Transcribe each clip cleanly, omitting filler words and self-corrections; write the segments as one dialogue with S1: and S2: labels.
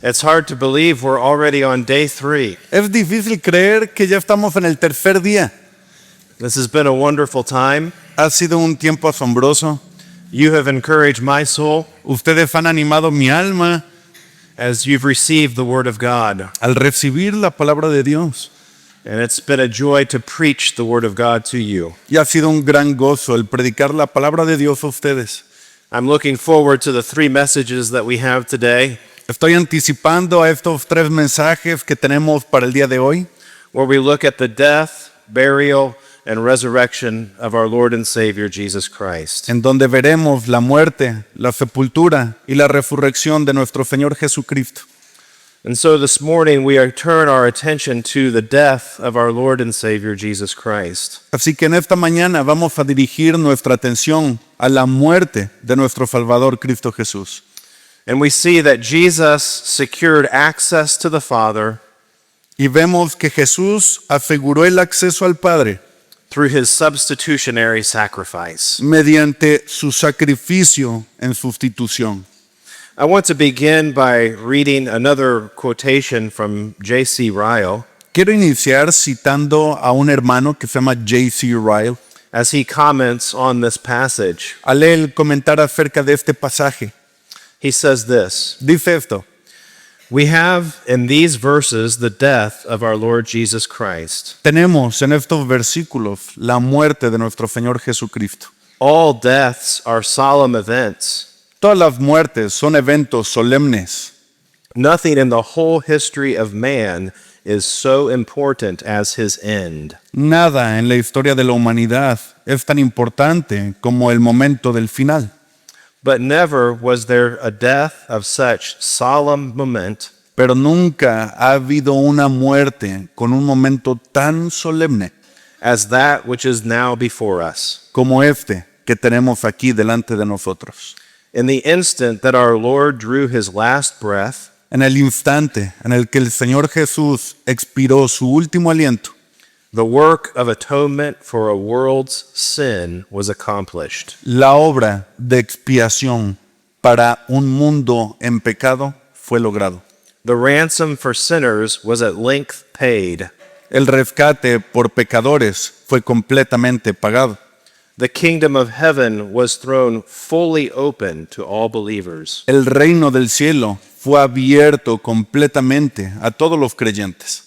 S1: It's hard to believe we're already on day 3.
S2: Es difícil creer que ya estamos en el tercer día.
S1: This has been a wonderful time.
S2: Ha sido un tiempo asombroso.
S1: You have encouraged my soul
S2: Ustedes han animado mi alma
S1: as you've received the Word of God.
S2: al recibir la palabra de Dios.
S1: And it's been a joy to preach the Word of God to you.
S2: Y ha sido un gran gozo el predicar la palabra de Dios a ustedes.
S1: I'm looking forward to the 3 messages that we have today,
S2: Estoy anticipando a estos 3 mensajes que tenemos para el día de hoy,
S1: where we look at the death, burial, and resurrection of our Lord and Savior Jesus Christ.
S2: en donde veremos la muerte, la sepultura y la resurrección de nuestro Señor Jesucristo.
S1: And so this morning we turn our attention to the death of our Lord and Savior Jesus Christ.
S2: Así que en esta mañana vamos a dirigir nuestra atención a la muerte de nuestro Salvador Cristo Jesús.
S1: And we see that Jesus secured access to the Father
S2: Y vemos que Jesús aseguró el acceso al Padre
S1: through his substitutionary sacrifice.
S2: mediante su sacrificio en sustitución.
S1: I want to begin by reading another quotation from J.C. Ryle
S2: Quiero iniciar citando a un hermano que se llama J.C. Ryle
S1: as he comments on this passage.
S2: al él comentar acerca de este pasaje.
S1: He says this:
S2: Dice esto:
S1: we have in these verses the death of our Lord Jesus Christ.
S2: tenemos en estos versículos la muerte de nuestro Señor Jesucristo.
S1: All deaths are solemn events.
S2: Todas las muertes son eventos solemnes.
S1: Nothing in the whole history of man is so important as his end.
S2: Nada en la historia de la humanidad es tan importante como el momento del final.
S1: But never was there a death of such solemn moment
S2: Pero nunca ha habido una muerte con un momento tan solemne
S1: as that which is now before us.
S2: como este que tenemos aquí delante de nosotros.
S1: In the instant that our Lord drew his last breath,
S2: En el instante en el que el Señor Jesús expiró su último aliento,
S1: the work of atonement for a world's sin was accomplished.
S2: la obra de expiación para un mundo en pecado fue logrado.
S1: The ransom for sinners was at length paid.
S2: El rescate por pecadores fue completamente pagado.
S1: The kingdom of heaven was thrown fully open to all believers.
S2: El reino del cielo fue abierto completamente a todos los creyentes.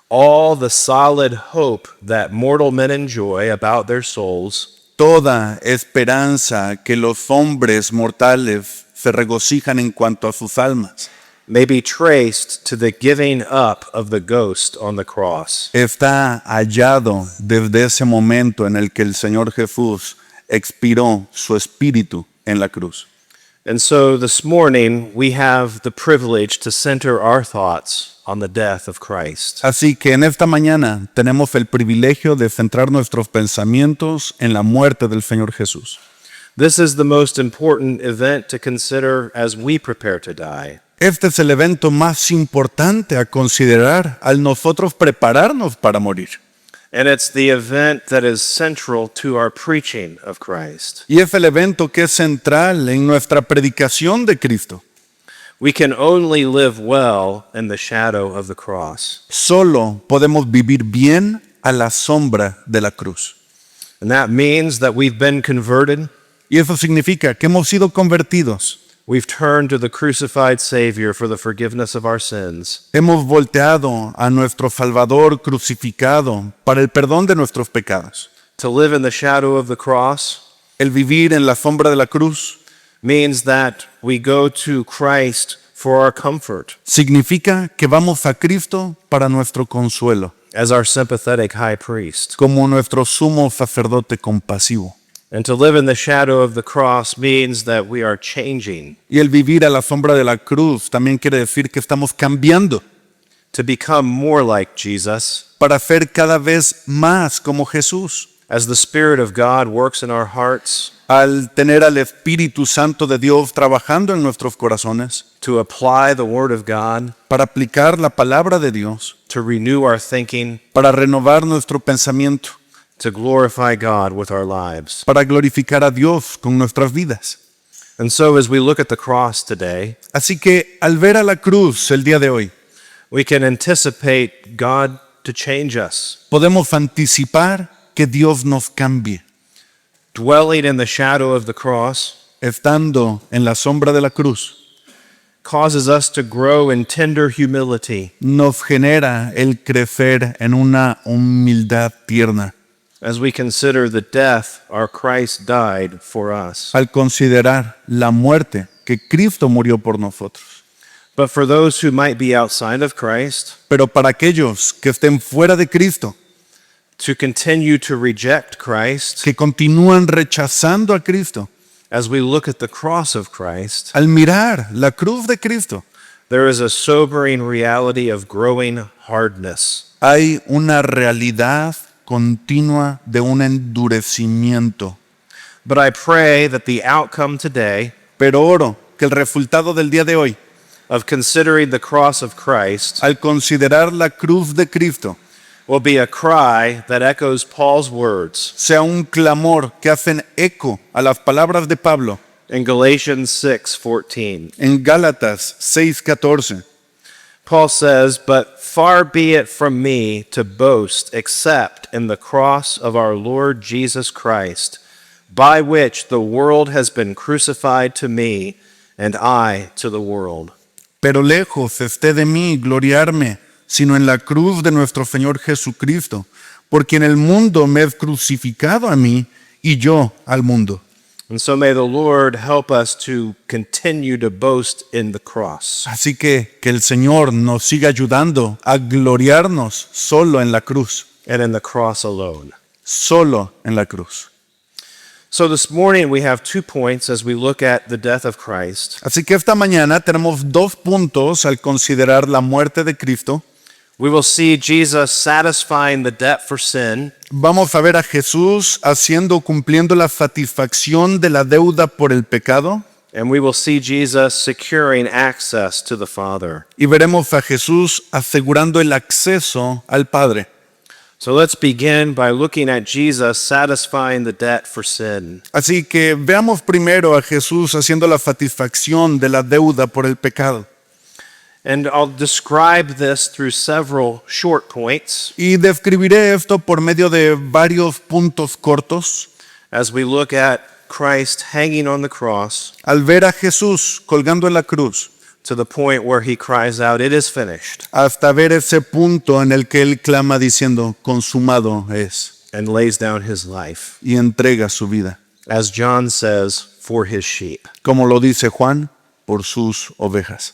S1: All the solid hope that mortal men enjoy about their souls
S2: Toda esperanza que los hombres mortales se regocijan en cuanto a sus almas
S1: may be traced to the giving up of the ghost on the cross.
S2: está hallado desde ese momento en el que el Señor Jesús expiró su espíritu en la cruz.
S1: And so this morning we have the privilege to center our thoughts on the death of Christ.
S2: Así que en esta mañana tenemos el privilegio de centrar nuestros pensamientos en la muerte del Señor Jesús.
S1: This is the most important event to consider as we prepare to die.
S2: Este es el evento más importante a considerar al nosotros prepararnos para morir.
S1: And it's the event that is central to our preaching of Christ.
S2: Y es el evento que es central en nuestra predicación de Cristo.
S1: We can only live well in the shadow of the cross.
S2: Solo podemos vivir bien a la sombra de la cruz.
S1: And that means that we've been converted.
S2: Y eso significa que hemos sido convertidos.
S1: We've turned to the crucified Savior for the forgiveness of our sins.
S2: Hemos volteado a nuestro Salvador crucificado para el perdón de nuestros pecados.
S1: To live in the shadow of the cross
S2: El vivir en la sombra de la cruz
S1: means that we go to Christ for our comfort
S2: significa que vamos a Cristo para nuestro consuelo,
S1: as our sympathetic high priest.
S2: como nuestro sumo sacerdote compasivo.
S1: And to live in the shadow of the cross means that we are changing
S2: Y el vivir a la sombra de la cruz también quiere decir que estamos cambiando
S1: to become more like Jesus.
S2: para ser cada vez más como Jesús.
S1: As the Spirit of God works in our hearts
S2: Al tener al Espíritu Santo de Dios trabajando en nuestros corazones
S1: to apply the Word of God,
S2: para aplicar la palabra de Dios,
S1: to renew our thinking,
S2: para renovar nuestro pensamiento,
S1: to glorify God with our lives.
S2: para glorificar a Dios con nuestras vidas.
S1: And so, as we look at the cross today,
S2: Así que al ver a la cruz el día de hoy,
S1: we can anticipate God to change us.
S2: podemos anticipar que Dios nos cambie.
S1: Dwelling in the shadow of the cross
S2: Estando en la sombra de la cruz,
S1: causes us to grow in tender humility
S2: nos genera el crecer en una humildad tierna
S1: as we consider the death our Christ died for us.
S2: al considerar la muerte que Cristo murió por nosotros.
S1: But for those who might be outside of Christ,
S2: Pero para aquellos que estén fuera de Cristo,
S1: to continue to reject Christ,
S2: que continúan rechazando a Cristo,
S1: as we look at the cross of Christ,
S2: al mirar la cruz de Cristo,
S1: there is a sobering reality of growing hardness.
S2: hay una realidad continua de un endurecimiento.
S1: But I pray that the outcome today
S2: Pero oro que el resultado del día de hoy,
S1: of considering the cross of Christ
S2: al considerar la cruz de Cristo,
S1: will be a cry that echoes Paul's words
S2: sea un clamor que hacen eco a las palabras de Pablo
S1: in Galatians 6:14.
S2: en Gálatas 6:14.
S1: Paul says, "But far be it from me to boast except in the cross of our Lord Jesus Christ, by which the world has been crucified to me, and I to the world."
S2: Pero lejos esté de mí gloriarme, sino en la cruz de nuestro Señor Jesucristo, porque en el mundo me es crucificado a mí y yo al mundo.
S1: And so may the Lord help us to continue to boast in the cross.
S2: Así que el Señor nos siga ayudando a gloriarnos solo en la cruz,
S1: And in the cross alone.
S2: solo en la cruz.
S1: So this morning we have 2 points as we look at the death of Christ.
S2: Así que esta mañana tenemos 2 puntos al considerar la muerte de Cristo.
S1: We will see Jesus satisfying the debt for sin,
S2: Vamos a ver a Jesús cumpliendo la satisfacción de la deuda por el pecado,
S1: and we will see Jesus securing access to the Father.
S2: y veremos a Jesús asegurando el acceso al Padre.
S1: So let's begin by looking at Jesus satisfying the debt for sin.
S2: Así que veamos primero a Jesús haciendo la satisfacción de la deuda por el pecado.
S1: And I'll describe this through several short points
S2: Y describiré esto por medio de varios puntos cortos.
S1: as we look at Christ hanging on the cross
S2: Al ver a Jesús colgando en la cruz,
S1: to the point where he cries out, "It is finished,"
S2: hasta ver ese punto en el que Él clama diciendo, consumado es,
S1: and lays down his life,
S2: y entrega su vida.
S1: as John says, for his sheep.
S2: Como lo dice Juan, por sus ovejas.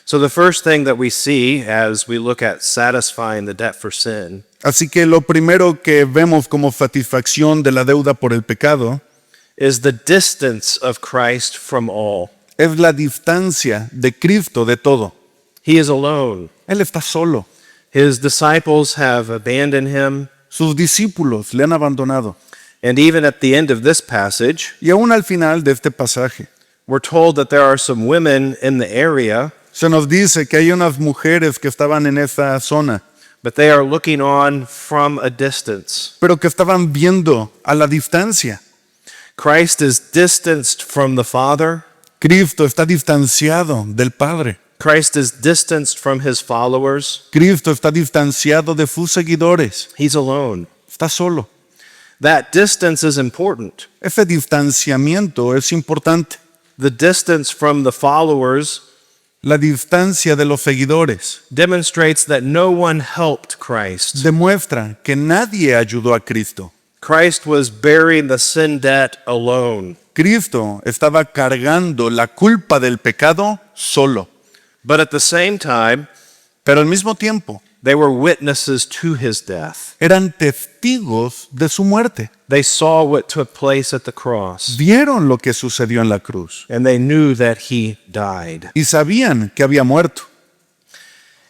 S1: So the first thing that we see as we look at satisfying the debt for sin
S2: Así que lo primero que vemos como satisfacción de la deuda por el pecado
S1: is the distance of Christ from all.
S2: es la distancia de Cristo de todo.
S1: He is alone.
S2: Él está solo.
S1: His disciples have abandoned him,
S2: Sus discípulos le han abandonado.
S1: and even at the end of this passage,
S2: Y aún al final de este pasaje,
S1: we're told that there are some women in the area,
S2: se nos dice que hay unas mujeres que estaban en esa zona,
S1: but they are looking on from a distance.
S2: pero que estaban viendo a la distancia.
S1: Christ is distanced from the Father.
S2: Cristo está distanciado del Padre.
S1: Christ is distanced from his followers.
S2: Cristo está distanciado de sus seguidores.
S1: He's alone.
S2: Está solo.
S1: That distance is important.
S2: Ese distanciamiento es importante.
S1: The distance from the followers
S2: La distancia de los seguidores
S1: demonstrates that no one helped Christ.
S2: demuestra que nadie ayudó a Cristo.
S1: Christ was bearing the sin debt alone.
S2: Cristo estaba cargando la culpa del pecado solo.
S1: But at the same time,
S2: Pero al mismo tiempo
S1: they were witnesses to his death.
S2: eran testigos de su muerte.
S1: They saw what took place at the cross,
S2: Vieron lo que sucedió en la cruz
S1: and they knew that he died.
S2: y sabían que había muerto.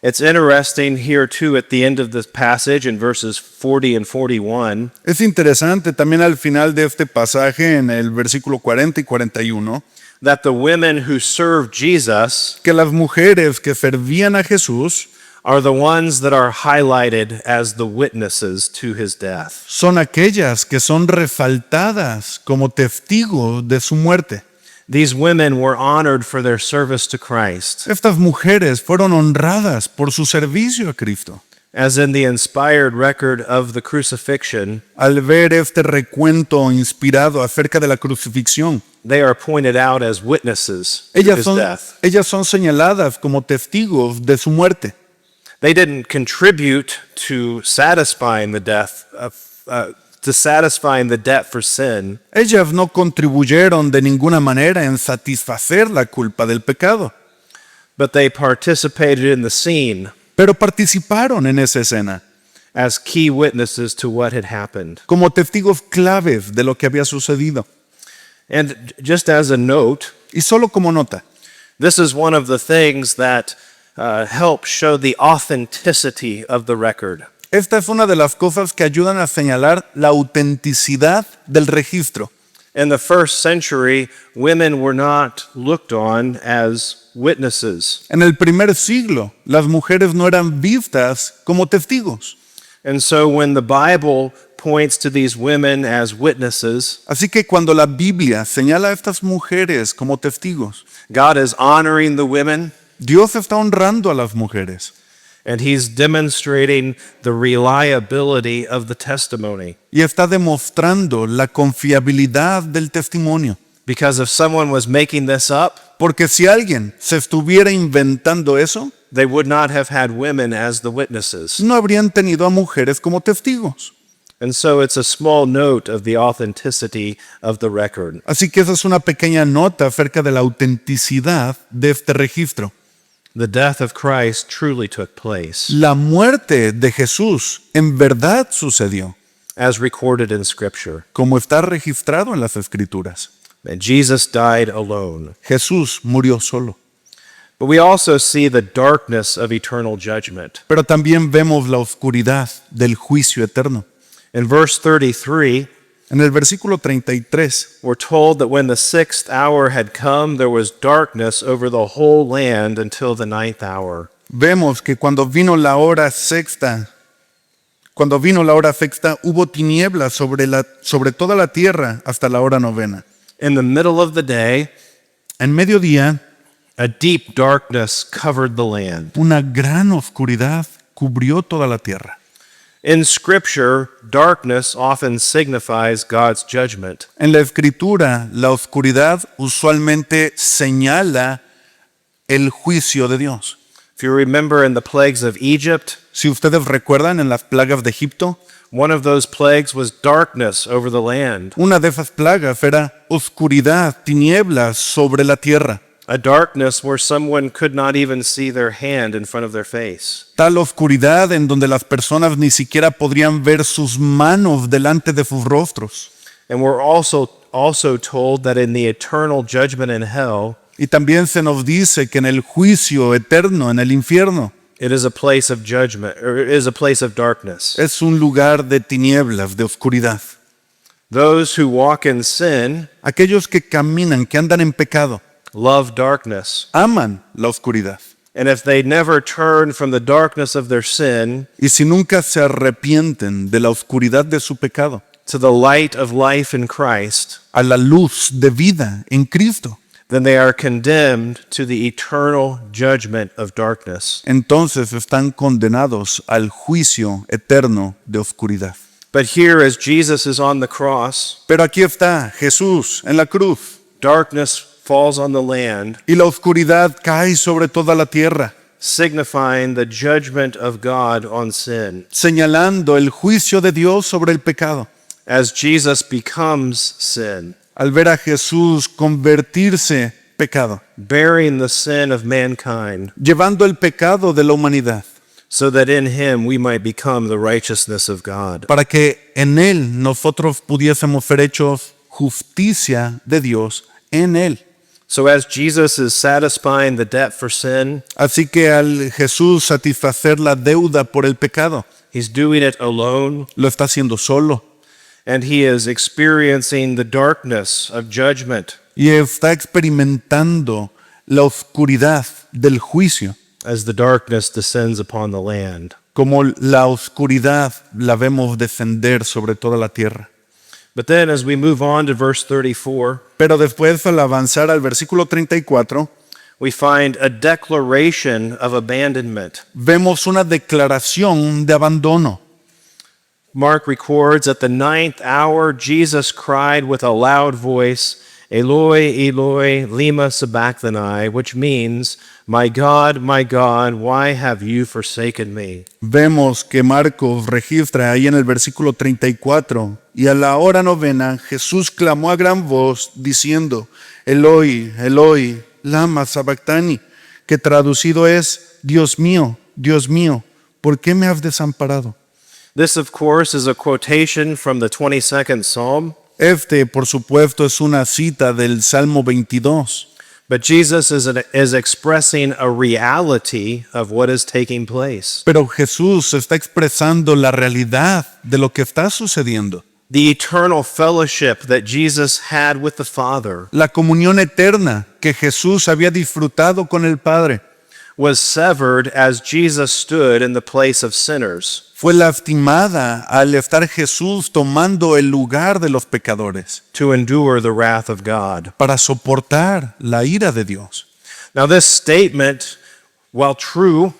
S1: It's interesting here, too, at the end of this passage in verses 40 and 41,
S2: Es interesante también al final de este pasaje, en el versículo 40 y 41,
S1: that the women who served Jesus
S2: que las mujeres que servían a Jesús
S1: are the ones that are highlighted as the witnesses to his death.
S2: son aquellas que son resaltadas como testigos de su muerte.
S1: These women were honored for their service to Christ,
S2: Estas mujeres fueron honradas por su servicio a Cristo.
S1: as in the inspired record of the crucifixion.
S2: Al ver este recuento inspirado acerca de la crucifixión,
S1: They are pointed out as witnesses to his death.
S2: ellas son señaladas como testigos de su muerte.
S1: They didn't contribute to satisfying the debt for sin,
S2: Ellas no contribuyeron de ninguna manera en satisfacer la culpa del pecado,
S1: but they participated in the scene
S2: pero participaron en esa escena
S1: as key witnesses to what had happened.
S2: como testigos claves de lo que había sucedido.
S1: And just as a note,
S2: Y solo como nota,
S1: this is one of the things that help show the authenticity of the record.
S2: esta es una de las cosas que ayudan a señalar la autenticidad del registro.
S1: In the first century, women were not looked on as witnesses.
S2: En el primer siglo, las mujeres no eran vistas como testigos.
S1: And so when the Bible points to these women as witnesses,
S2: Así que cuando la Biblia señala a estas mujeres como testigos,
S1: God is honoring the women,
S2: Dios está honrando a las mujeres
S1: and he's demonstrating the reliability of the testimony.
S2: y está demostrando la confiabilidad del testimonio.
S1: Because if someone was making this up,
S2: Porque si alguien se estuviera inventando eso,
S1: they would not have had women as the witnesses.
S2: no habrían tenido a mujeres como testigos.
S1: And so it's a small note of the authenticity of the record.
S2: Así que esa es una pequeña nota acerca de la autenticidad de este registro.
S1: The death of Christ truly took place,
S2: La muerte de Jesús en verdad sucedió,
S1: as recorded in Scripture.
S2: como está registrado en las Escrituras.
S1: And Jesus died alone.
S2: Jesús murió solo.
S1: But we also see the darkness of eternal judgment.
S2: Pero también vemos la oscuridad del juicio eterno.
S1: In verse 33,
S2: En el versículo 33
S1: we're told that when the 6th hour had come, there was darkness over the whole land until the 9th hour.
S2: vemos que cuando vino la hora sexta, hubo tinieblas sobre toda la tierra hasta la hora novena.
S1: In the middle of the day,
S2: En mediodía,
S1: a deep darkness covered the land.
S2: una gran oscuridad cubrió toda la tierra.
S1: In Scripture, darkness often signifies God's judgment.
S2: En la escritura, la oscuridad usualmente señala el juicio de Dios.
S1: If you remember in the plagues of Egypt,
S2: Si ustedes recuerdan en las plagas de Egipto,
S1: one of those plagues was darkness over the land,
S2: una de esas plagas era oscuridad, tinieblas sobre la tierra.
S1: a darkness where someone could not even see their hand in front of their face.
S2: Tal oscuridad en donde las personas ni siquiera podrían ver sus manos delante de sus rostros.
S1: And we're also told that in the eternal judgment in hell,
S2: Y también se nos dice que en el juicio eterno, en el infierno,
S1: it is a place of judgment, or it is a place of darkness.
S2: es un lugar de tinieblas, de oscuridad.
S1: Those who walk in sin
S2: Aquellos que caminan, que andan en pecado,
S1: love darkness.
S2: aman la oscuridad.
S1: And if they never turn from the darkness of their sin
S2: Y si nunca se arrepienten de la oscuridad de su pecado,
S1: to the light of life in Christ,
S2: a la luz de vida en Cristo,
S1: then they are condemned to the eternal judgment of darkness.
S2: entonces están condenados al juicio eterno de oscuridad.
S1: But here, as Jesus is on the cross,
S2: Pero aquí está Jesús en la cruz
S1: darkness falls on the land,
S2: y la oscuridad cae sobre toda la tierra,
S1: signifying the judgment of God on sin.
S2: señalando el juicio de Dios sobre el pecado.
S1: As Jesus becomes sin,
S2: Al ver a Jesús convertirse pecado,
S1: bearing the sin of mankind,
S2: llevando el pecado de la humanidad,
S1: so that in him we might become the righteousness of God.
S2: para que en Él nosotros pudiésemos ser hechos justicia de Dios en Él.
S1: So as Jesus is satisfying the debt for sin,
S2: Así que al Jesús satisfacer la deuda por el pecado,
S1: he's doing it alone,
S2: lo está haciendo solo
S1: and he is experiencing the darkness of judgment
S2: y está experimentando la oscuridad del juicio,
S1: as the darkness descends upon the land.
S2: como la oscuridad la vemos descender sobre toda la tierra.
S1: But then as we move on to verse 34,
S2: Pero después, al avanzar al versículo 34,
S1: we find a declaration of abandonment.
S2: vemos una declaración de abandono.
S1: Mark records, at the 9th hour, Jesus cried with a loud voice, Eloi, Eloi, lema sabachthani, which means, my God, why have you forsaken me?
S2: Vemos que Marcos registra ahí en el versículo 34, y a la hora novena Jesús clamó a gran voz diciendo, Eloi, Eloi, lama sabachthani, que traducido es, Dios mío, ¿por qué me has desamparado?
S1: This, of course, is a quotation from the 22nd Psalm,
S2: Este, por supuesto, es una cita del Salmo 22,
S1: but Jesus is expressing a reality of what is taking place.
S2: pero Jesús está expresando la realidad de lo que está sucediendo.
S1: The eternal fellowship that Jesus had with the Father
S2: La comunión eterna que Jesús había disfrutado con el Padre
S1: was severed as Jesus stood in the place of sinners.
S2: fue lastimada al estar Jesús tomando el lugar de los pecadores
S1: To endure the wrath of God.
S2: para soportar la ira de Dios.
S1: Now, this statement, while true,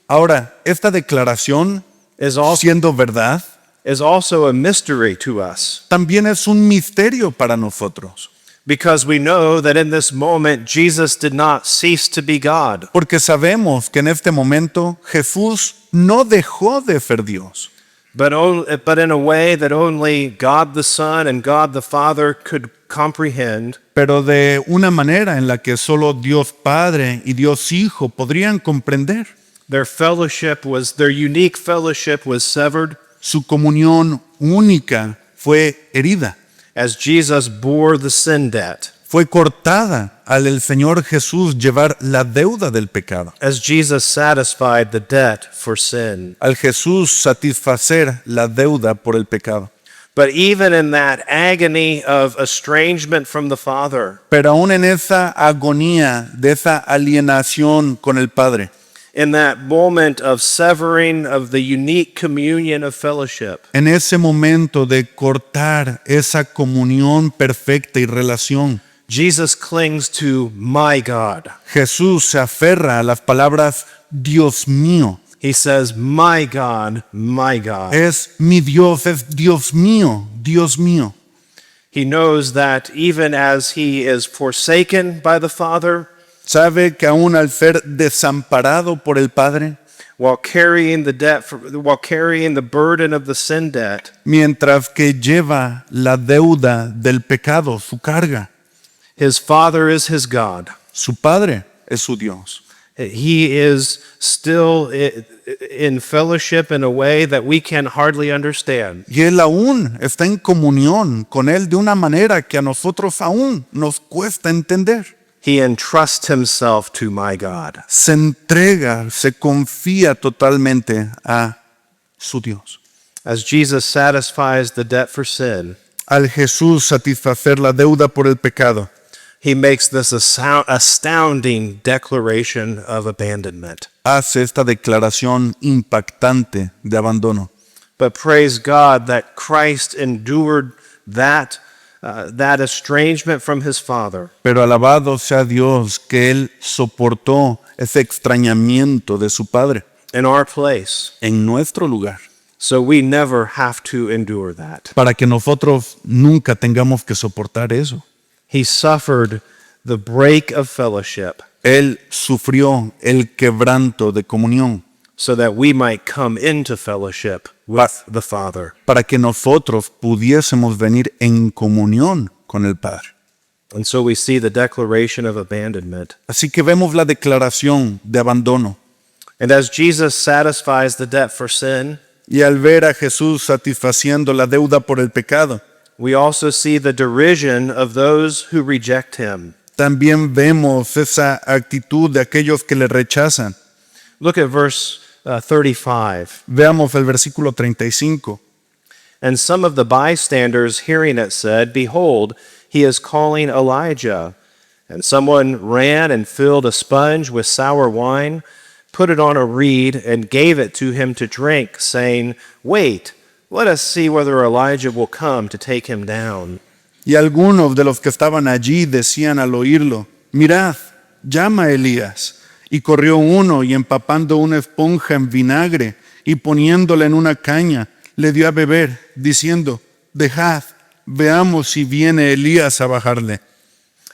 S2: Ahora, esta declaración,
S1: is also
S2: siendo verdad,
S1: a mystery to us,
S2: también es un misterio para nosotros,
S1: because we know that in this moment Jesus did not cease to be God,
S2: porque sabemos que en este momento Jesús no dejó de ser Dios,
S1: but in a way that only God the Son and God the Father could comprehend.
S2: pero de una manera en la que solo Dios Padre y Dios Hijo podrían comprender.
S1: Their unique fellowship was severed
S2: Su comunión única fue herida,
S1: as Jesus bore the sin debt,
S2: fue cortada al el Señor Jesús llevar la deuda del pecado,
S1: as Jesus satisfied the debt for sin.
S2: al Jesús satisfacer la deuda por el pecado.
S1: But even in that agony of estrangement from the Father,
S2: Pero aún en esa agonía de esa alienación con el Padre,
S1: in that moment of severing of the unique communion of fellowship,
S2: en ese momento de cortar esa comunión perfecta y relación,
S1: Jesus clings to my God.
S2: Jesús se aferra a las palabras Dios mío.
S1: He says, my God, my God.
S2: Es mi Dios, es Dios mío, Dios mío.
S1: He knows that even as he is forsaken by the Father,
S2: Sabe que aún al ser desamparado por el Padre,
S1: while carrying the burden of the sin debt,
S2: mientras que lleva la deuda del pecado, su carga,
S1: his Father is his God.
S2: su Padre es su Dios.
S1: He is still in fellowship in a way that we can hardly understand.
S2: Y Él aún está en comunión con Él de una manera que a nosotros aún nos cuesta entender.
S1: He entrusts himself to my God.
S2: Se entrega, se confía totalmente a su Dios.
S1: As Jesus satisfies the debt for sin,
S2: Al Jesús satisfacer la deuda por el pecado,
S1: he makes this astounding declaration of abandonment.
S2: hace esta declaración impactante de abandono.
S1: But praise God that Christ endured that estrangement from his Father,
S2: Pero alabado sea Dios que Él soportó ese extrañamiento de su Padre
S1: in our place,
S2: en nuestro lugar,
S1: so we never have to endure that.
S2: para que nosotros nunca tengamos que soportar eso.
S1: He suffered the break of fellowship
S2: Él sufrió el quebranto de comunión
S1: so that we might come into fellowship with the Father.
S2: para que nosotros pudiésemos venir en comunión con el Padre.
S1: And so we see the declaration of abandonment.
S2: Así que vemos la declaración de abandono.
S1: And as Jesus satisfies the debt for sin,
S2: Y al ver a Jesús satisfaciendo la deuda por el pecado,
S1: we also see the derision of those who reject him.
S2: también vemos esa actitud de aquellos que le rechazan.
S1: Look at verse 35.
S2: Veamos el versículo 35.
S1: And some of the bystanders hearing it said, Behold, he is calling Elijah. And someone ran and filled a sponge with sour wine, put it on a reed, and gave it to him to drink, saying, Wait, let us see whether Elijah will come to take him down.
S2: Y algunos de los que estaban allí decían al oírlo, mirad, llama a Elías. Y corrió uno y empapando una esponja en vinagre y poniéndola en una caña, le dio a beber, diciendo, dejad, veamos si viene Elías a bajarle.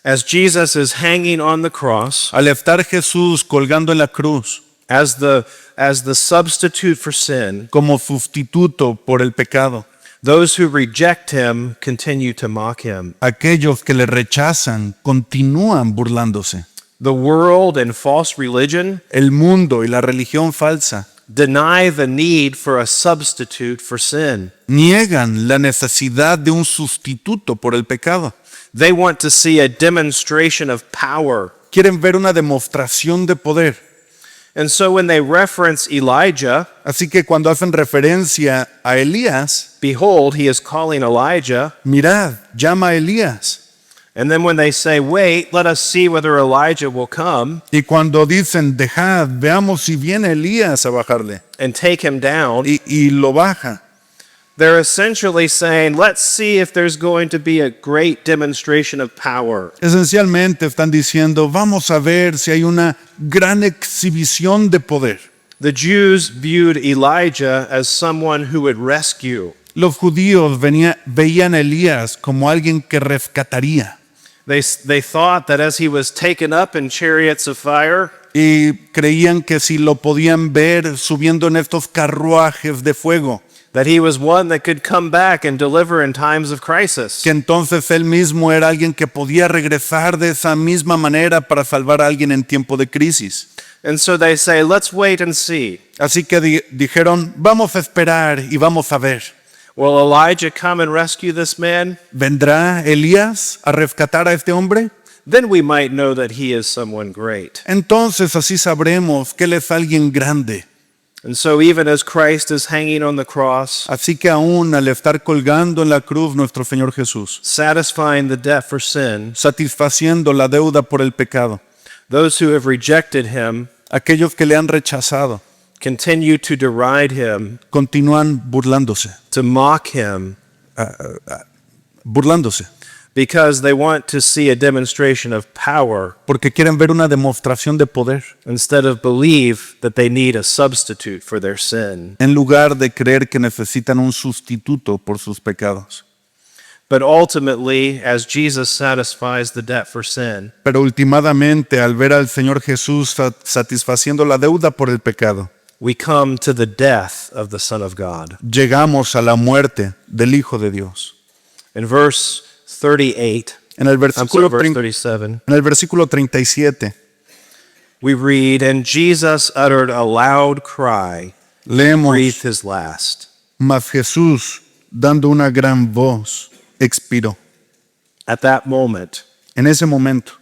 S1: As Jesus is hanging on the cross,
S2: Al estar Jesús colgando en la cruz,
S1: as the substitute for sin,
S2: como sustituto por el pecado,
S1: those who reject him continue to mock him.
S2: aquellos que le rechazan continúan burlándose.
S1: The world and false religion
S2: El mundo y la religión falsa
S1: deny the need for a substitute for sin.
S2: niegan la necesidad de un sustituto por el pecado.
S1: They want to see a demonstration of power.
S2: Quieren ver una demostración de poder.
S1: And so when they reference Elijah,
S2: Así que cuando hacen referencia a Elías,
S1: behold, he is calling Elijah.
S2: mirad, llama a Elías.
S1: And then when they say, wait, let us see whether Elijah will come
S2: Y cuando dicen, dejad, veamos si viene Elías a bajarle.
S1: and take him down,
S2: Y lo baja.
S1: they're essentially saying, let's see if there's going to be a great demonstration of power.
S2: Esencialmente están diciendo, vamos a ver si hay una gran exhibición de poder.
S1: The Jews viewed Elijah as someone who would rescue.
S2: Los judíos veían a Elías como alguien que rescataría.
S1: They thought that as he was taken up in chariots of fire,
S2: Y creían que si lo podían ver subiendo en estos carruajes de fuego,
S1: that he was one that could come back and deliver in times of crisis.
S2: que entonces él mismo era alguien que podía regresar de esa misma manera para salvar a alguien en tiempo de crisis.
S1: And so they say, let's wait and see.
S2: Así que dijeron, vamos a esperar y vamos a ver.
S1: Will Elijah come and rescue this man?
S2: ¿Vendrá Elías a rescatar a este hombre?
S1: Then we might know that he is someone great.
S2: Entonces así sabremos que él es alguien grande.
S1: And so even as Christ is hanging on the cross,
S2: Así que aún al estar colgando en la cruz nuestro Señor Jesús,
S1: satisfying the debt for sin,
S2: satisfaciendo la deuda por el pecado,
S1: those who have rejected him
S2: aquellos que le han rechazado
S1: continue to deride him,
S2: continúan burlándose,
S1: to mock him, because they want to see a demonstration of power
S2: porque quieren ver una demostración de poder
S1: instead of believe that they need a substitute for their sin.
S2: en lugar de creer que necesitan un sustituto por sus pecados.
S1: But ultimately, as Jesus satisfies the debt for sin,
S2: Pero últimamente, al ver al Señor Jesús satisfaciendo la deuda por el pecado,
S1: we come to the death of the Son of God.
S2: llegamos a la muerte del Hijo de Dios.
S1: In verse 38,
S2: En el
S1: verse
S2: versículo 37,
S1: we read, and Jesus uttered a loud cry,
S2: leemos,
S1: breathed his last.
S2: mas Jesús, dando una gran voz, expiró.
S1: At that moment,
S2: En ese momento,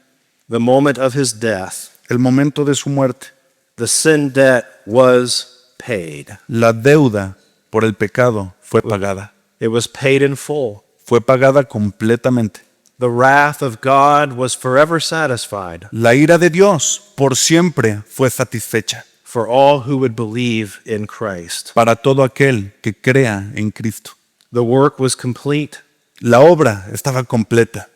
S1: the moment of his death,
S2: el momento de su muerte,
S1: the sin debt was paid.
S2: la deuda por el pecado fue pagada.
S1: It was paid in full.
S2: Fue pagada completamente.
S1: The wrath of God was forever satisfied
S2: La ira de Dios por siempre fue satisfecha
S1: for all who would believe in Christ.
S2: para todo aquel que crea en Cristo.
S1: The work was complete.
S2: La obra estaba completa.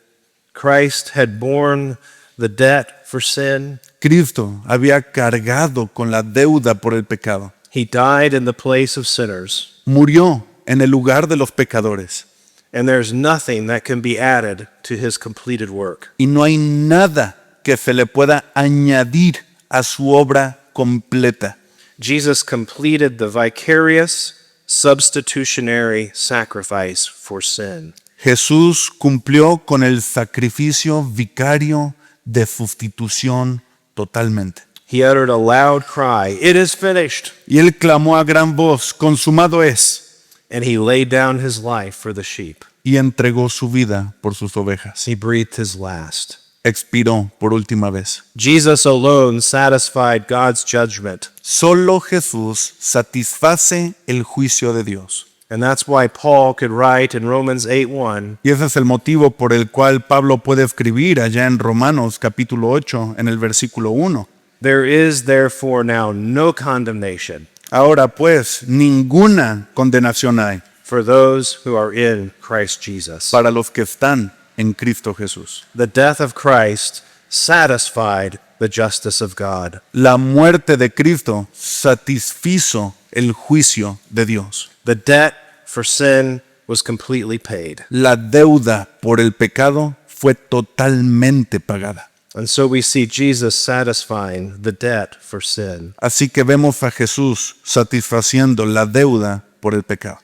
S1: Christ had borne the debt for sin.
S2: Cristo había cargado con la deuda por el pecado.
S1: He died in the place of sinners.
S2: Murió en el lugar de los pecadores.
S1: And there's nothing that can be added to his completed work.
S2: Y no hay nada que se le pueda añadir a su obra completa.
S1: Jesus completed the vicarious, substitutionary sacrifice for sin.
S2: Jesús cumplió con el sacrificio vicario de sustitución totalmente.
S1: He uttered a loud cry, "It is finished!"
S2: Y él clamó a gran voz, consumado es,
S1: And he laid down his life for the sheep.
S2: y entregó su vida por sus ovejas.
S1: He breathed his last.
S2: Expiró por última vez.
S1: Jesus alone satisfied God's judgment.
S2: Solo Jesús satisface el juicio de Dios.
S1: And that's why Paul could write in Romans 8:1,
S2: Y ese es el motivo por el cual Pablo puede escribir allá en Romanos capítulo 8, en el versículo 1.
S1: "There is therefore now no condemnation
S2: Ahora pues, ninguna condenación hay
S1: for those who are in Christ Jesus.
S2: para los que están en Cristo Jesús.
S1: The death of Christ satisfied the justice of God.
S2: La muerte de Cristo satisfizo el juicio de Dios.
S1: The debt for sin was completely paid.
S2: La deuda por el pecado fue totalmente pagada.
S1: And so we see Jesus satisfying the debt for sin.
S2: Así que vemos a Jesús satisfaciendo la deuda por el pecado.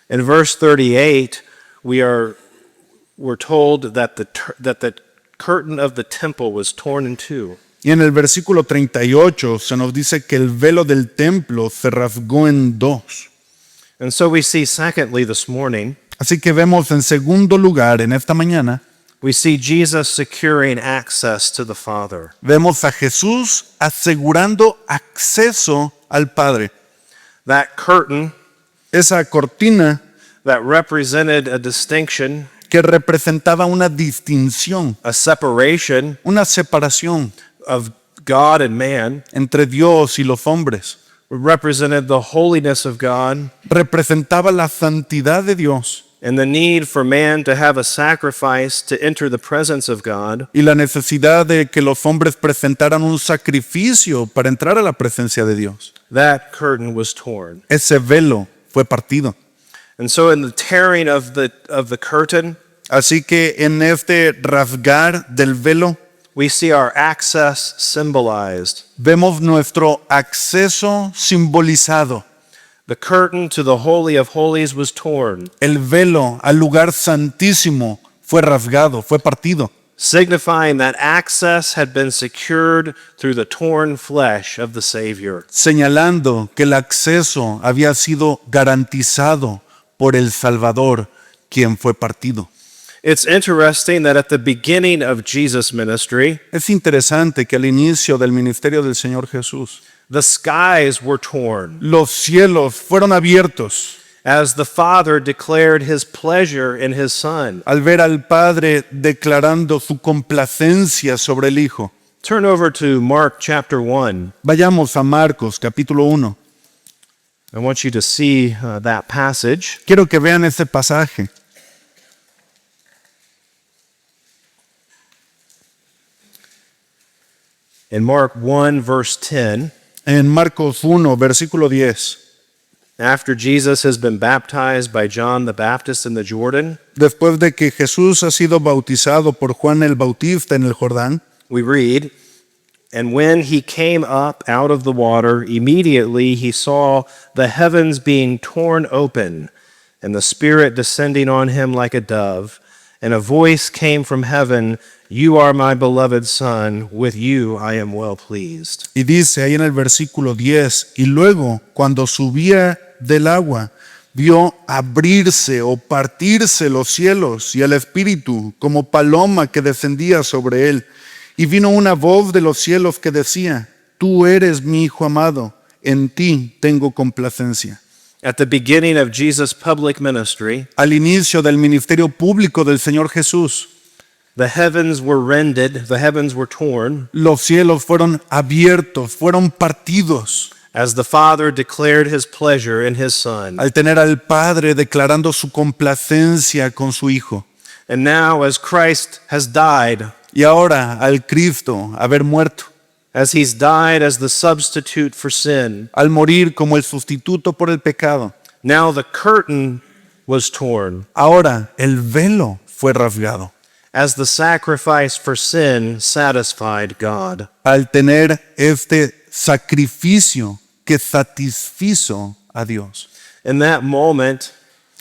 S1: In verse 38, we're told that the curtain of the temple was torn in two.
S2: Y en el versículo 38 se nos dice que el velo del templo se rasgó en dos.
S1: And so we see, secondly, this morning,
S2: Así que vemos en segundo lugar en esta mañana,
S1: we see Jesus securing access to the Father.
S2: vemos a Jesús asegurando acceso al Padre.
S1: That curtain
S2: Esa cortina
S1: that represented a distinction,
S2: que representaba una distinción,
S1: a separation
S2: una separación
S1: of God and man,
S2: entre Dios y los hombres,
S1: represented the holiness of God
S2: representaba la santidad de Dios
S1: and the need for man to have a sacrifice to enter the presence of God.
S2: y la necesidad de que los hombres presentaran un sacrificio para entrar a la presencia de Dios.
S1: That curtain was torn.
S2: Ese velo fue partido.
S1: And so in the tearing of the curtain,
S2: Así que en este rasgar del velo
S1: we see our access symbolized.
S2: vemos nuestro acceso simbolizado.
S1: The curtain to the Holy of Holies was torn,
S2: El velo al lugar santísimo fue rasgado, fue partido,
S1: signifying that access had been secured through the torn flesh of the Savior.
S2: señalando que el acceso había sido garantizado por el Salvador, quien fue partido.
S1: It's interesting that at the beginning of Jesus' ministry,
S2: Es interesante que al inicio del ministerio del Señor Jesús,
S1: the skies were torn
S2: los cielos fueron abiertos
S1: as the Father declared his pleasure in his Son.
S2: al ver al Padre declarando su complacencia sobre el Hijo.
S1: Turn over to Mark chapter 1.
S2: Vayamos a Marcos capítulo 1.
S1: I want you to see that passage.
S2: Quiero que vean ese pasaje.
S1: In Mark 1, verse 10,
S2: En Marcos 1, versículo 10.
S1: after Jesus has been baptized by John the Baptist in the Jordan,
S2: Después de que Jesús ha sido bautizado por Juan el Bautista en el Jordán,
S1: we read, "And when he came up out of the water, immediately he saw the heavens being torn open, and the Spirit descending on him like a dove. And a voice came from heaven, 'You are my beloved Son, with you I am well pleased.'"
S2: y dice ahí en el versículo 10, y luego cuando subía del agua, vio abrirse o partirse los cielos y el Espíritu como paloma que descendía sobre él. Y vino una voz de los cielos que decía, tú eres mi Hijo amado, en ti tengo complacencia.
S1: At the beginning of Jesus' public ministry,
S2: Al inicio del ministerio público del Señor Jesús,
S1: the heavens were rended, the heavens were torn,
S2: los cielos fueron abiertos, fueron partidos,
S1: as the Father declared his pleasure in his Son.
S2: al tener al Padre declarando su complacencia con su Hijo.
S1: And now, as Christ has died,
S2: Y ahora al Cristo haber muerto,
S1: as he's died as the substitute for sin,
S2: al morir como el sustituto por el pecado,
S1: now the curtain was torn,
S2: ahora el velo fue rasgado.
S1: as the sacrifice for sin satisfied God.
S2: Al tener este sacrificio que satisfizo a Dios.
S1: In that moment,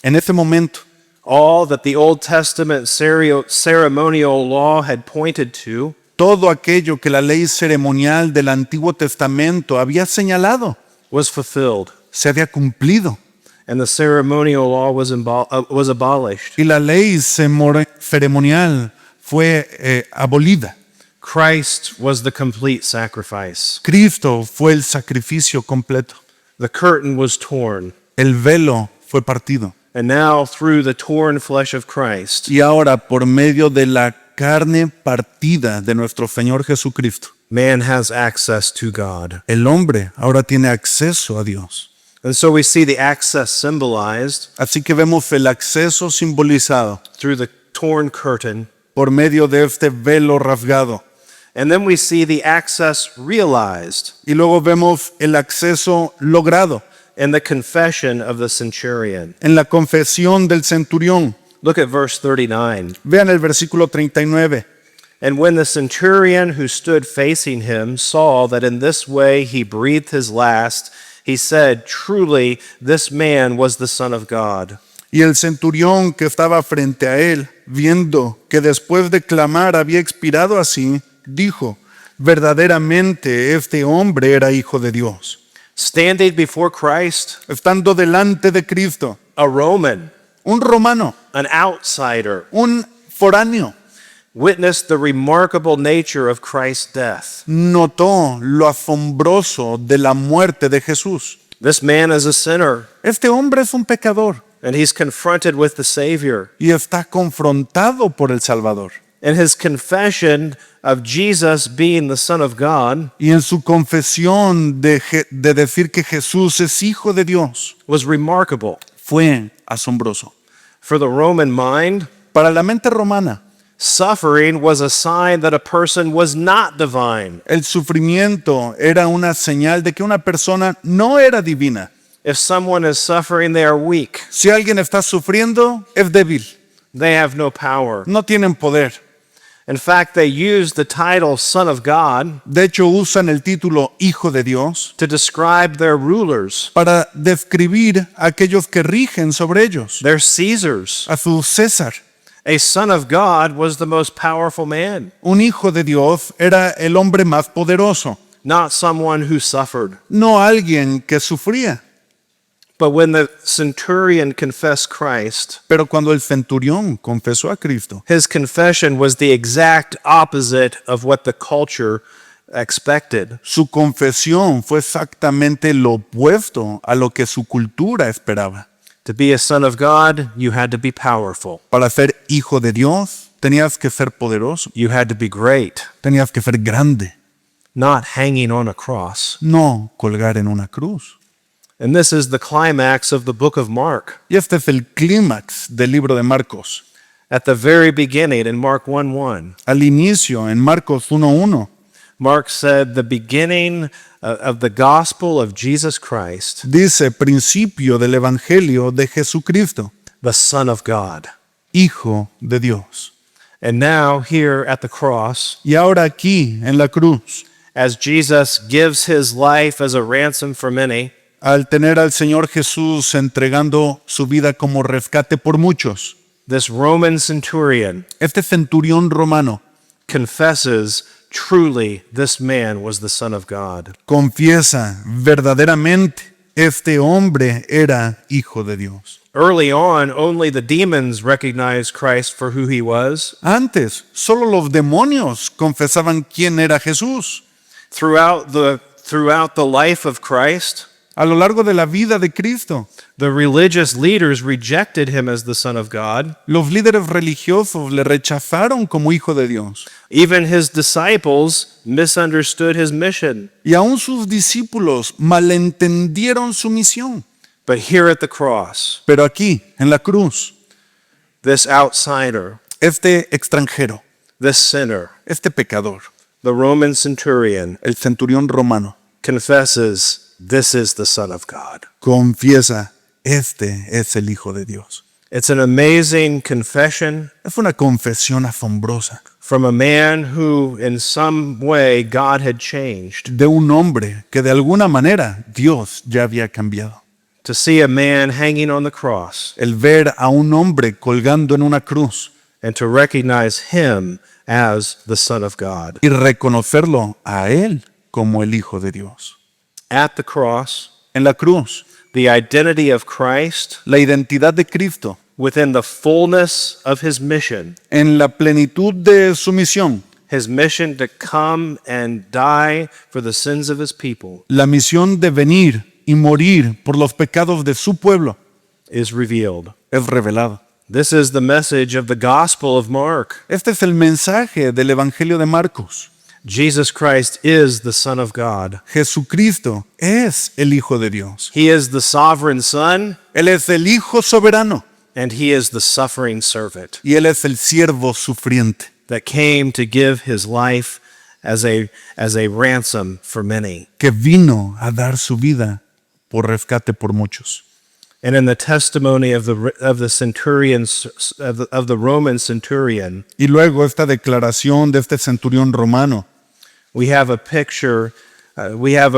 S2: En ese momento,
S1: all that the Old Testament ceremonial law had pointed to
S2: todo aquello que la ley ceremonial del Antiguo Testamento había señalado
S1: was fulfilled,
S2: se había cumplido.
S1: and the ceremonial law was abolished.
S2: Y la ley ceremonial fue abolida.
S1: Christ was the complete sacrifice.
S2: Cristo fue el sacrificio completo.
S1: The curtain was torn,
S2: El velo fue partido.
S1: and now through the torn flesh of Christ,
S2: Y ahora, por medio de la carne partida de nuestro Señor Jesucristo,
S1: man has access to God.
S2: el hombre ahora tiene acceso a Dios.
S1: And so we see the access symbolized
S2: Así que vemos el acceso simbolizado
S1: through the torn curtain.
S2: por medio de este velo rasgado.
S1: And then we see the access realized
S2: Y luego vemos el acceso logrado
S1: in the confession of the centurion.
S2: en la confesión del centurión.
S1: Look at verse 39.
S2: Vean el versículo 39.
S1: And when the centurion who stood facing him saw that in this way he breathed his last, he said, "Truly, this man was the Son of God."
S2: Y el centurión que estaba frente a él, viendo que después de clamar había expirado así, dijo, verdaderamente este hombre era hijo de Dios.
S1: Standing before Christ,
S2: Estando delante de Cristo,
S1: a Roman,
S2: un romano,
S1: an outsider,
S2: un foráneo,
S1: witnessed the remarkable nature of Christ's death.
S2: notó lo asombroso de la muerte de Jesús.
S1: This man is a sinner,
S2: Este hombre es un pecador
S1: and he's confronted with the Savior.
S2: y está confrontado por el Salvador.
S1: And his confession of Jesus being the Son of God
S2: Y en su confesión de decir que Jesús es hijo de Dios,
S1: was remarkable.
S2: fue asombroso.
S1: For the Roman mind,
S2: Para la mente romana,
S1: suffering was a sign that a person was not divine.
S2: el sufrimiento era una señal de que una persona no era divina.
S1: If someone is suffering, they are weak.
S2: Si alguien está sufriendo, es débil,
S1: They have no power.
S2: no tienen poder.
S1: In fact, they used the title Son of God
S2: De hecho, usan el título Hijo de Dios
S1: to describe their rulers,
S2: para describir a aquellos que rigen sobre ellos,
S1: their Caesars.
S2: a su César.
S1: A son of God was the most powerful man,
S2: Un hijo de Dios era el hombre más poderoso,
S1: not someone who suffered.
S2: no alguien que sufría.
S1: But when the centurion confessed Christ,
S2: Pero cuando el centurión confesó a Cristo,
S1: his confession was the exact opposite of what the culture expected.
S2: su confesión fue exactamente lo opuesto a lo que su cultura esperaba.
S1: To be a son of God, you had to be powerful.
S2: Para ser hijo de Dios, tenías que ser poderoso,
S1: You had to be great,
S2: tenías que ser grande,
S1: not hanging on a cross.
S2: no colgar en una cruz.
S1: And this is the climax of the book of Mark.
S2: Y este es el clímax del libro de Marcos.
S1: At the very beginning, in Mark 1:1,
S2: Al inicio, en Marcos 1:1,
S1: Mark said, the beginning of the gospel of Jesus Christ,
S2: dice principio del Evangelio de Jesucristo,
S1: the Son of God.
S2: Hijo de Dios.
S1: And now, here at the cross,
S2: Y ahora aquí, en la cruz,
S1: as Jesus gives his life as a ransom for many,
S2: al tener al Señor Jesús entregando su vida como rescate por muchos,
S1: this Roman centurion
S2: este centurión romano
S1: confesses, truly, this man was the Son of God.
S2: confiesa verdaderamente, este hombre era hijo de Dios.
S1: Early on, only the demons recognized Christ for who he was.
S2: Antes, solo los demonios confesaban quién era Jesús.
S1: Throughout the life of Christ,
S2: A lo largo de la vida de Cristo,
S1: the religious leaders rejected him as the Son of God.
S2: los líderes religiosos le rechazaron como hijo de Dios.
S1: Even his disciples misunderstood his mission.
S2: Y aún sus discípulos malentendieron su misión.
S1: But here at the cross,
S2: Pero aquí, en la cruz,
S1: this outsider,
S2: este extranjero,
S1: this sinner,
S2: este pecador,
S1: the Roman centurion,
S2: el centurión romano,
S1: confesses, this is the Son of God.
S2: confiesa, este es el Hijo de Dios.
S1: It's an amazing confession
S2: Es una confesión asombrosa
S1: from a man who, in some way, God had changed.
S2: de un hombre que de alguna manera Dios ya había cambiado.
S1: To see a man hanging on the cross
S2: El ver a un hombre colgando en una cruz
S1: and to recognize him as the Son of God.
S2: y reconocerlo a él como el Hijo de Dios.
S1: At the cross,
S2: En la cruz,
S1: the identity of Christ
S2: la identidad de Cristo,
S1: within the fullness of his mission
S2: en la plenitud de su misión,
S1: to come and die for the sins of his people,
S2: la misión de venir y morir por los pecados de su pueblo,
S1: is revealed.
S2: es revelado.
S1: This is the message of the Gospel of Mark.
S2: Este es el mensaje del Evangelio de Marcos.
S1: Jesus Christ is the Son of God.
S2: Jesucristo es el Hijo de Dios.
S1: He is the sovereign Son,
S2: Él es el Hijo soberano
S1: and he is the suffering servant
S2: y Él es el siervo sufriente
S1: that came to give his life as a ransom for many.
S2: que vino a dar su vida por rescate por muchos.
S1: And in the testimony of the centurion of the Roman centurion,
S2: Y luego esta declaración de este centurión romano,
S1: we have a picture. We have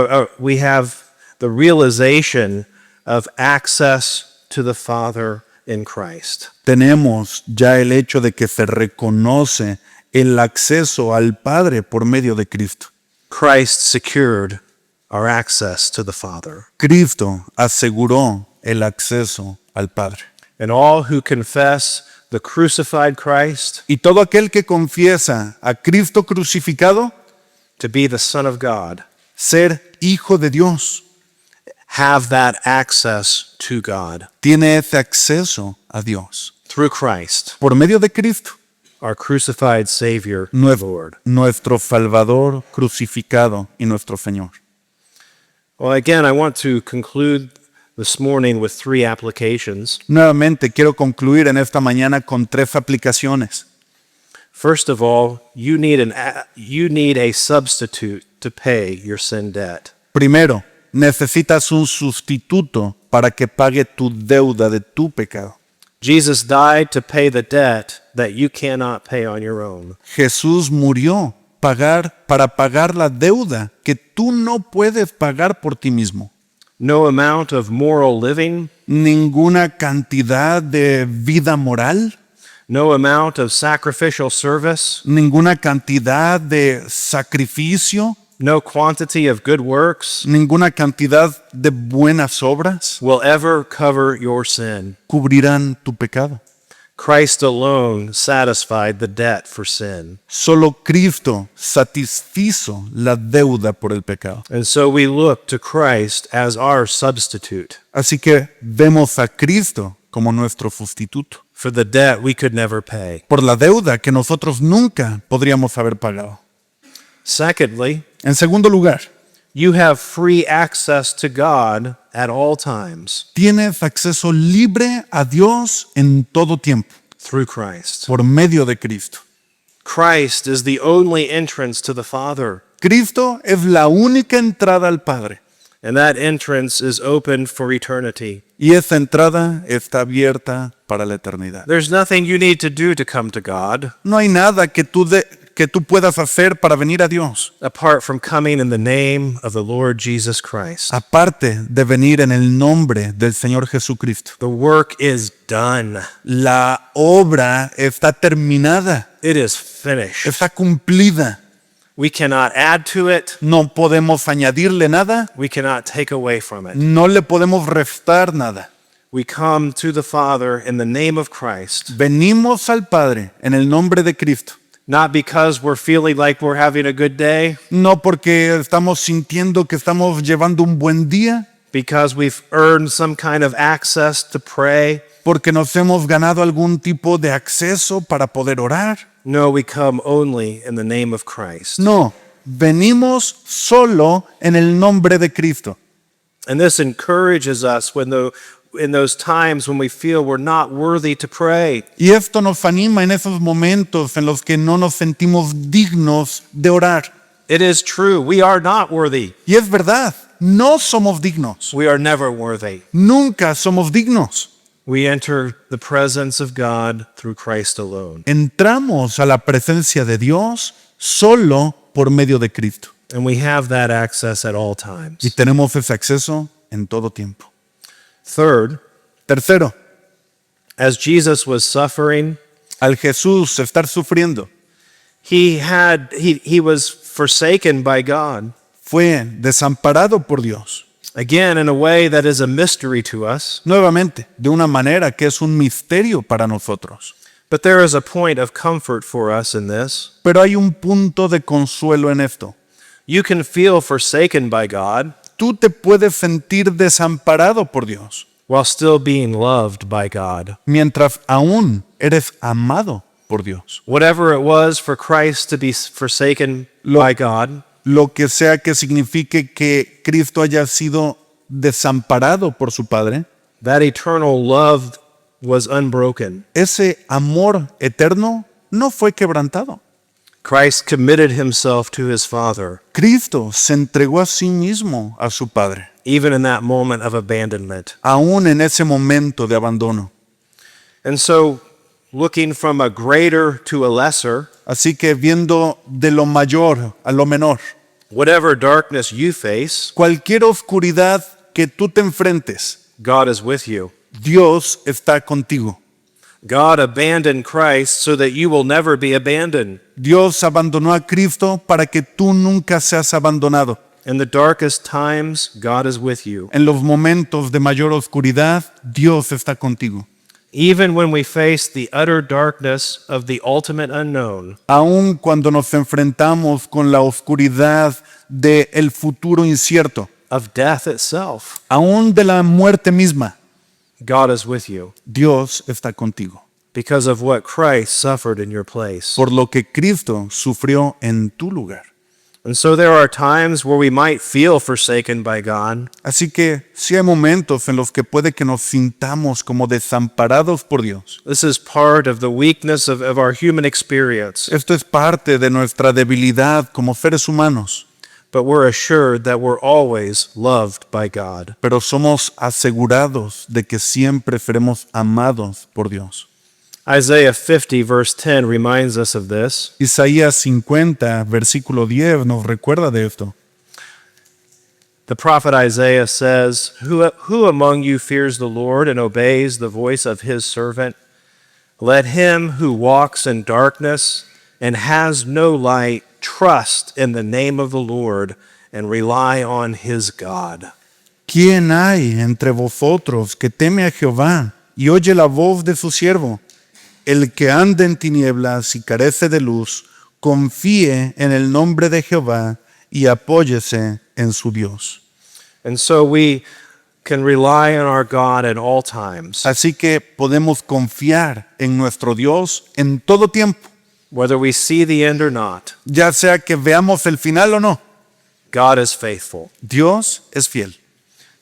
S1: the realization of access to the Father in Christ.
S2: tenemos ya el hecho de que se reconoce el acceso al Padre por medio de Cristo.
S1: Christ secured our access to the Father.
S2: Cristo aseguró el acceso al Padre.
S1: And all who confess the crucified Christ
S2: Y todo aquel que confiesa a Cristo crucificado,
S1: to be the Son of God
S2: ser hijo de Dios,
S1: have that access to God
S2: tiene ese acceso a Dios
S1: through Christ,
S2: por medio de Cristo,
S1: our crucified Savior, Lord.
S2: nuestro Salvador crucificado y nuestro Señor.
S1: Well, again, I want to conclude this morning with 3 applications.
S2: Nuevamente quiero concluir en esta mañana con 3 aplicaciones.
S1: First of all, you need a substitute to pay your sin debt.
S2: Primero, necesitas un sustituto para que pague tu deuda de tu pecado.
S1: Jesus died to pay the debt that you cannot pay on your own.
S2: Jesús murió para pagar la deuda que tú no puedes pagar por ti mismo.
S1: No amount of moral living,
S2: Ninguna cantidad de vida moral,
S1: no amount of sacrificial service,
S2: ninguna cantidad de sacrificio,
S1: no quantity of good works
S2: ninguna cantidad de buenas obras
S1: will ever cover your sin.
S2: cubrirán tu pecado.
S1: Christ alone satisfied the debt for sin.
S2: Solo Cristo satisfizo la deuda por el pecado.
S1: And so we look to Christ as our substitute
S2: Así que vemos a Cristo como nuestro sustituto
S1: for the debt we could never pay.
S2: por la deuda que nosotros nunca podríamos haber pagado.
S1: Secondly,
S2: En segundo lugar,
S1: you have free access to God at all times
S2: tienes acceso libre a Dios en todo tiempo
S1: through Christ.
S2: por medio de Cristo.
S1: Christ is the only entrance to the Father,
S2: Cristo es la única entrada al Padre
S1: and that entrance is open for eternity.
S2: y esa entrada está abierta para la eternidad.
S1: There's nothing you need to do to come to God
S2: No hay nada que tú puedas hacer para venir a Dios,
S1: apart from coming in the name of the Lord Jesus Christ.
S2: aparte de venir en el nombre del Señor Jesucristo.
S1: The work is done.
S2: La obra está terminada,
S1: It is finished.
S2: está cumplida.
S1: We cannot add to it.
S2: No podemos añadirle nada,
S1: We cannot take away from it.
S2: no le podemos restar nada.
S1: We come to the Father in the name of Christ,
S2: Venimos al Padre en el nombre de Cristo,
S1: not because we're feeling like we're having a good day,
S2: no porque estamos sintiendo que estamos llevando un buen día,
S1: because we've earned some kind of access to pray.
S2: porque nos hemos ganado algún tipo de acceso para poder orar.
S1: No, we come only in the name of Christ.
S2: No, venimos solo en el nombre de Cristo.
S1: And this encourages us in those times when we feel we're not worthy to pray.
S2: Y esto nos anima en esos momentos en los que no nos sentimos dignos de orar.
S1: It is true, we are not worthy.
S2: Y es verdad, no somos dignos.
S1: We are never worthy.
S2: Nunca somos dignos.
S1: We enter the presence of God through Christ alone.
S2: Entramos a la presencia de Dios solo por medio de Cristo.
S1: And we have that access at all
S2: Y
S1: times.
S2: tenemos ese acceso en todo tiempo.
S1: Third,
S2: Tercero,
S1: as Jesus was suffering,
S2: al Jesús estar sufriendo,
S1: he was forsaken by God.
S2: fue desamparado por Dios.
S1: Again, in a way that is a mystery to us.
S2: Nuevamente, de una manera que es un misterio para nosotros.
S1: But there is a point of comfort for us in this.
S2: Pero hay un punto de consuelo en esto.
S1: You can feel forsaken by God
S2: Tú te puedes sentir desamparado por Dios,
S1: while still being loved by God.
S2: mientras aún eres amado por por Dios.
S1: Whatever it was for Christ to be forsaken by God,
S2: Lo que sea que signifique que Cristo haya sido desamparado por su Padre,
S1: that eternal love was unbroken.
S2: ese amor eterno no fue quebrantado.
S1: Christ committed himself to his Father,
S2: Cristo se entregó a sí mismo a su Padre,
S1: even in that moment of abandonment.
S2: aún en ese momento de abandono.
S1: And so, looking from a greater to a lesser,
S2: Así que viendo de lo mayor a lo menor,
S1: whatever darkness you face,
S2: cualquier oscuridad que tú te enfrentes,
S1: God is with you.
S2: Dios está contigo.
S1: God abandoned Christ so that you will never be abandoned.
S2: Dios abandonó a Cristo para que tú nunca seas abandonado.
S1: In the darkest times, God is with you.
S2: En los momentos de mayor oscuridad, Dios está contigo.
S1: Even when we face the utter darkness of the ultimate unknown,
S2: Aun cuando nos enfrentamos con la oscuridad del futuro incierto,
S1: of death itself,
S2: aun de la muerte misma,
S1: God is with you
S2: Dios está contigo.
S1: because of what Christ suffered in your place.
S2: Por lo que Cristo sufrió en tu lugar.
S1: And so there are times where we might feel forsaken by God,
S2: Así que sí hay momentos en los que puede que nos sintamos como desamparados por Dios.
S1: this is part of the weakness of our human experience.
S2: Esto es parte de nuestra debilidad como seres humanos,
S1: But we're assured that we're always loved by God.
S2: pero somos asegurados de que siempre seremos amados por Dios.
S1: Isaiah 50, verse 10, reminds us of this.
S2: Isaías 50, versículo 10 nos recuerda de esto.
S1: The prophet Isaiah says, Who among you fears the Lord and obeys the voice of his servant? Let him who walks in darkness and has no light trust in the name of the Lord and rely on his God.
S2: ¿Quién hay entre vosotros que teme a Jehová y oye la voz de su siervo? El que anda en tinieblas y carece de luz, confíe en el nombre de Jehová y apóyese en su Dios.
S1: And so we can rely on our God at all times,
S2: Así que podemos confiar en nuestro Dios en todo tiempo,
S1: whether we see the end or not.
S2: ya sea que veamos el final o no.
S1: God is faithful.
S2: Dios es fiel.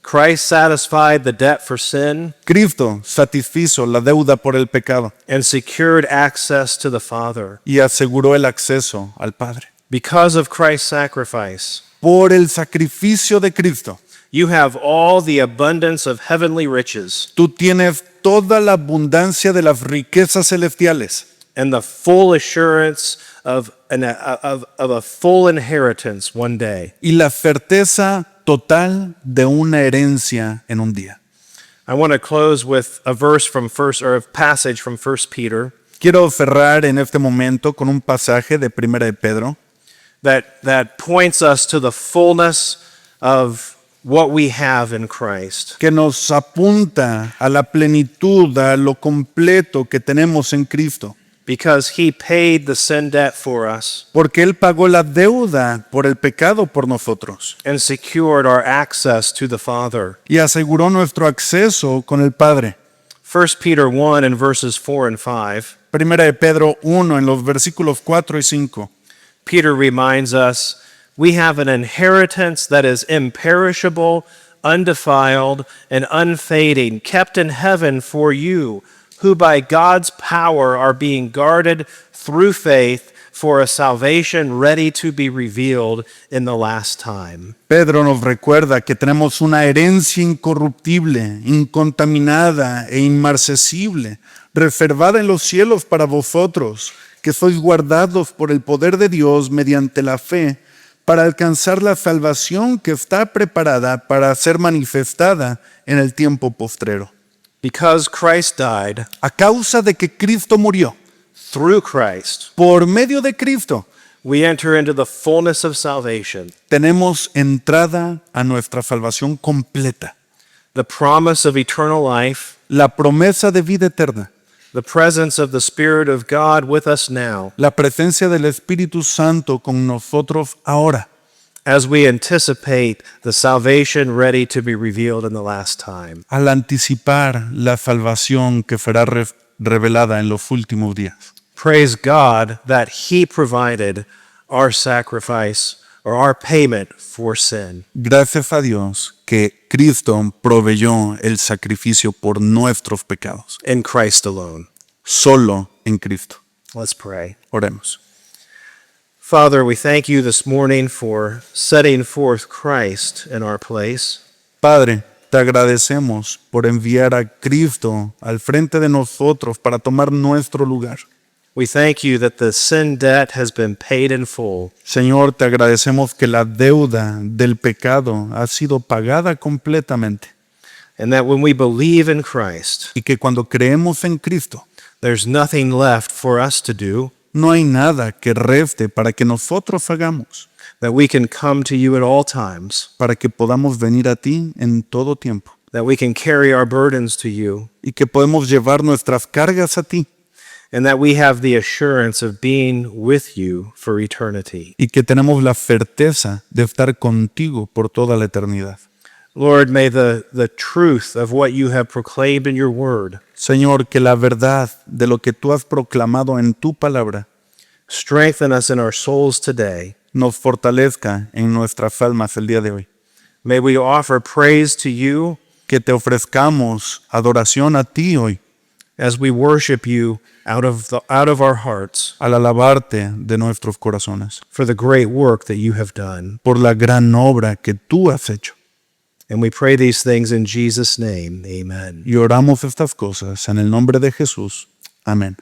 S1: Christ satisfied the debt for sin
S2: Cristo satisfizo la deuda por el pecado
S1: and secured access to the Father.
S2: y aseguró el acceso al Padre.
S1: Because of Christ's sacrifice,
S2: Por el sacrificio de Cristo,
S1: you have all the abundance of heavenly riches
S2: tú tienes toda la abundancia de las riquezas celestiales
S1: and the full assurance of a full inheritance one day.
S2: y la certeza total de una herencia en un día.
S1: I want to close with a verse from a passage from 1 Peter
S2: Quiero cerrar en este momento con un pasaje de 1 de Pedro
S1: that points us to the fullness of what we have in Christ.
S2: que nos apunta a la plenitud, a lo completo que tenemos en Cristo.
S1: Because he paid the sin debt for us
S2: Porque Él pagó la deuda por el pecado por nosotros
S1: and secured our access to the Father.
S2: y aseguró nuestro acceso con el Padre.
S1: 1 Peter 1 in verses 4 and 5,
S2: Primera de Pedro 1 en los versículos 4 y 5.
S1: Peter reminds us we have an inheritance that is imperishable, undefiled, and unfading, kept in heaven for you, who by God's power are being guarded through faith for a salvation ready to be revealed in the last time.
S2: Pedro nos recuerda que tenemos una herencia incorruptible, incontaminada e inmarcesible, reservada en los cielos para vosotros, que sois guardados por el poder de Dios mediante la fe, para alcanzar la salvación que está preparada para ser manifestada en el tiempo postrero.
S1: Because Christ died,
S2: A causa de que Cristo murió,
S1: through Christ,
S2: por medio de Cristo,
S1: we enter into the fullness of salvation,
S2: tenemos entrada a nuestra salvación completa.
S1: the promise of eternal life,
S2: La promesa de vida eterna,
S1: the presence of the Spirit of God with us now,
S2: la presencia del Espíritu Santo con nosotros ahora,
S1: as we anticipate the salvation ready to be revealed in the last time.
S2: al anticipar la salvación que será revelada en los últimos días.
S1: praise God that He provided our sacrifice or our payment for sin.
S2: Gracias a Dios que Cristo proveyó el sacrificio por nuestros pecados.
S1: In Christ alone.
S2: Solo en Cristo.
S1: Let's pray.
S2: Oremos.
S1: Father, we thank you this morning for setting forth Christ in our place.
S2: Padre, te agradecemos por enviar a Cristo al frente de nosotros para tomar nuestro lugar.
S1: We thank you that the sin debt has been paid in full.
S2: Señor, te agradecemos que la deuda del pecado ha sido pagada completamente
S1: And that when we believe in Christ,
S2: y que cuando creemos en Cristo,
S1: there's nothing left for us to do,
S2: no hay nada que reste para que nosotros hagamos,
S1: that we can come to you at all times,
S2: para que podamos venir a ti en todo tiempo
S1: that we can carry our burdens to you,
S2: y que podemos llevar nuestras cargas a ti
S1: and that we have the assurance of being with you for eternity.
S2: y que tenemos la certeza de estar contigo por toda la eternidad.
S1: Lord, may the truth of what you have proclaimed in your word
S2: Señor, que la verdad de lo que tú has proclamado en tu palabra
S1: strengthen us in our souls today.
S2: nos fortalezca en nuestras almas el día de hoy.
S1: May we offer praise to you
S2: Que te ofrezcamos adoración a ti hoy,
S1: as we worship you out of our hearts
S2: al alabarte de nuestros corazones,
S1: for the great work that you have done.
S2: por la gran obra que tú has hecho.
S1: And we pray these things in Jesus' name. Amen.
S2: Y oramos estas cosas en el nombre de Jesús. Amén.